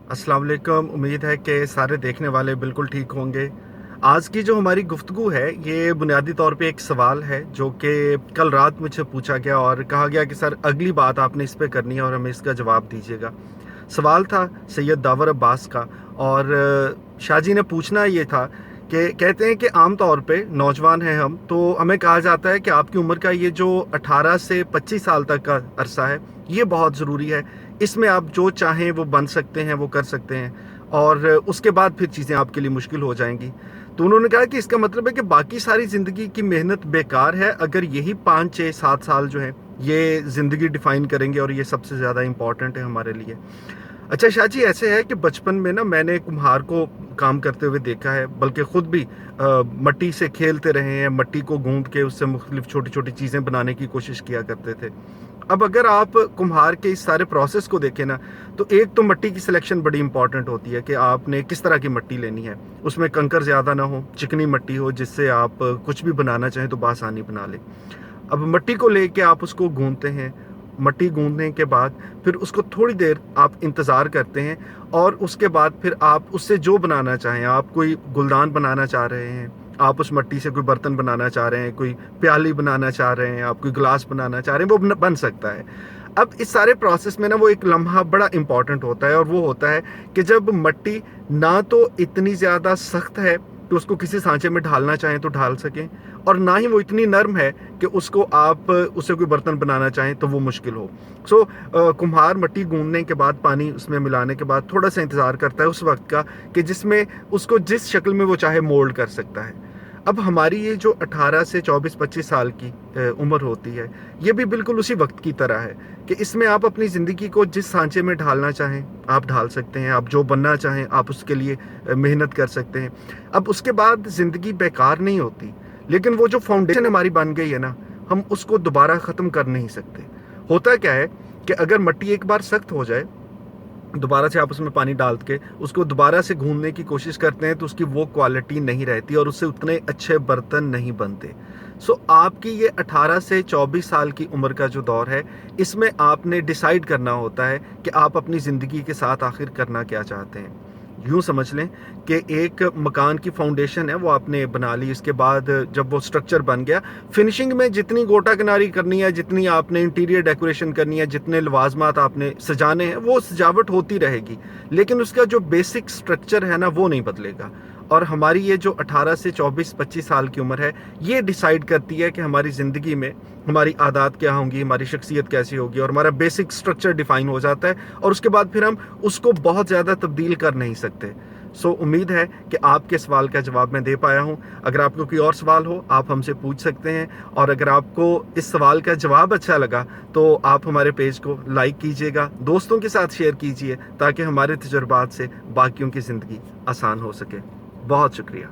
अस्सलाम वालेकुम। उम्मीद है कि सारे देखने वाले बिल्कुल ठीक होंगे। आज की जो हमारी गुफ्तगू है ये बुनियादी तौर पे एक सवाल है जो कि कल रात मुझसे पूछा गया और कहा गया कि सर अगली बात आपने इस पे करनी है और हमें इसका जवाब दीजिएगा। सवाल था सैयद दावर अब्बास का और शाह जी ने पूछना ये था कि कहते हैं कि आम तौर पे नौजवान हैं हम, तो हमें कहा जाता है कि आपकी उम्र का ये जो 18 से 25 साल तक का अरसा है ये बहुत ज़रूरी है। इसमें आप जो चाहें वो बन सकते हैं, वो कर सकते हैं और उसके बाद फिर चीज़ें आपके लिए मुश्किल हो जाएंगी। तो उन्होंने कहा कि इसका मतलब है कि बाकी सारी ज़िंदगी की मेहनत बेकार है अगर यही 5 6 7 साल जो हैं ये ज़िंदगी डिफ़ाइन करेंगे और ये सबसे ज़्यादा इम्पॉर्टेंट है हमारे लिए। अच्छा शाह जी, ऐसे है कि बचपन में ना मैंने कुम्हार को काम करते हुए देखा है, बल्कि ख़ुद भी मट्टी से खेलते रहे हैं, मट्टी को गूंद के उससे मुख्तलिफ छोटी छोटी चीज़ें बनाने की कोशिश किया करते थे। अब अगर आप कुम्हार के इस सारे प्रोसेस को देखें ना, तो एक तो मट्टी की सिलेक्शन बड़ी इंपॉर्टेंट होती है कि आपने किस तरह की मट्टी लेनी है। उसमें कंकर ज़्यादा ना हो, चिकनी मट्टी हो जिससे आप कुछ भी बनाना चाहें तो बआसानी बना लें। अब मट्टी को लेके आप उसको गूंथते हैं, मट्टी गूंथने के बाद फिर उसको थोड़ी देर आप इंतज़ार करते हैं और उसके बाद फिर आप उससे जो बनाना चाहें, आप कोई गुलदान बनाना चाह रहे हैं, आप उस मट्टी से कोई बर्तन बनाना चाह रहे हैं, कोई प्याली बनाना चाह रहे हैं, आप कोई गिलास बनाना चाह रहे हैं, वो बन सकता है। अब इस सारे प्रोसेस में ना वो एक लम्हा बड़ा इंपॉर्टेंट होता है और वो होता है कि जब मट्टी ना तो इतनी ज़्यादा सख्त है कि उसको किसी सांचे में ढालना चाहें तो ढाल सकें, और ना ही वो इतनी नर्म है कि उसको आप उससे कोई बर्तन बनाना चाहें तो वो मुश्किल हो। कुम्हार मट्टी गूंदने के बाद, पानी उसमें मिलाने के बाद थोड़ा सा इंतज़ार करता है उस वक्त का कि जिसमें उसको जिस शक्ल में वो चाहे मोल्ड कर सकता है। अब हमारी ये जो 18 से 24-25 साल की उम्र होती है, ये भी बिल्कुल उसी वक्त की तरह है कि इसमें आप अपनी ज़िंदगी को जिस सांचे में ढालना चाहें आप ढाल सकते हैं, आप जो बनना चाहें आप उसके लिए मेहनत कर सकते हैं। अब उसके बाद ज़िंदगी बेकार नहीं होती, लेकिन वो जो फाउंडेशन हमारी बन गई है ना, हम उसको दोबारा ख़त्म कर नहीं सकते। होता क्या है कि अगर मिट्टी एक बार सख्त हो जाए, दोबारा से आप उसमें पानी डाल के उसको दोबारा से गूंदने की कोशिश करते हैं तो उसकी वो क्वालिटी नहीं रहती और उससे उतने अच्छे बर्तन नहीं बनते। आपकी ये 18 से 24 साल की उम्र का जो दौर है, इसमें आपने डिसाइड करना होता है कि आप अपनी ज़िंदगी के साथ आखिर करना क्या चाहते हैं। यूँ समझ लें कि एक मकान की फाउंडेशन है वो आपने बना ली, इसके बाद जब वो स्ट्रक्चर बन गया, फिनिशिंग में जितनी गोटा किनारी करनी है, जितनी आपने इंटीरियर डेकोरेशन करनी है, जितने लवाजमात आपने सजाने हैं, वो सजावट होती रहेगी, लेकिन उसका जो बेसिक स्ट्रक्चर है ना वो नहीं बदलेगा। और हमारी ये जो 18 से 24-25 साल की उम्र है, ये डिसाइड करती है कि हमारी ज़िंदगी में हमारी आदत क्या होंगी, हमारी शख्सियत कैसी होगी, और हमारा बेसिक स्ट्रक्चर डिफ़ाइन हो जाता है और उसके बाद फिर हम उसको बहुत ज़्यादा तब्दील कर नहीं सकते। उम्मीद है कि आपके सवाल का जवाब मैं दे पाया हूँ। अगर आपको कोई और सवाल हो आप हमसे पूछ सकते हैं, और अगर आपको इस सवाल का जवाब अच्छा लगा तो आप हमारे पेज को लाइक कीजिएगा, दोस्तों के साथ शेयर कीजिए ताकि हमारे तजुर्बात से बाकियों की ज़िंदगी आसान हो सके। बहुत शुक्रिया।